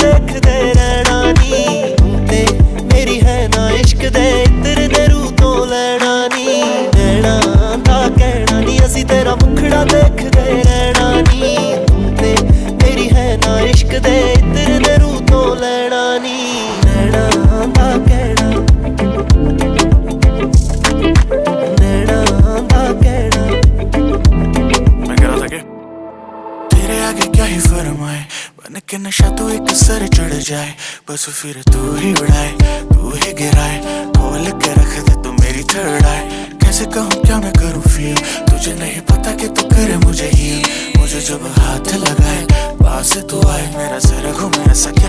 देख दे रहना नी ते मेरी है ना इश्क दे इत्र दे रू तो लेना नी नैना दा कहना नी असी तेरा मुखड़ा देख दे रहना नी ते मेरी है ना इश्क दे इत्र दे रू तो लेना नी नैना दा कहना नैना दा कहना। मैं कह रहा था कि तेरे आगे क्या ही फरमाए, बन के नशा तो एक सर चढ़ जाए, बस फिर तू ही उड़ाए तू ही गिराए, खोल के रख दे तू मेरी थर्ड आए। कैसे कहूँ क्या मैं करूँ फील, तुझे नहीं पता कि तू करे मुझे हील, मुझे जब हाथ लगाए पास तू आए मेरा सर घूमे ऐसा क्या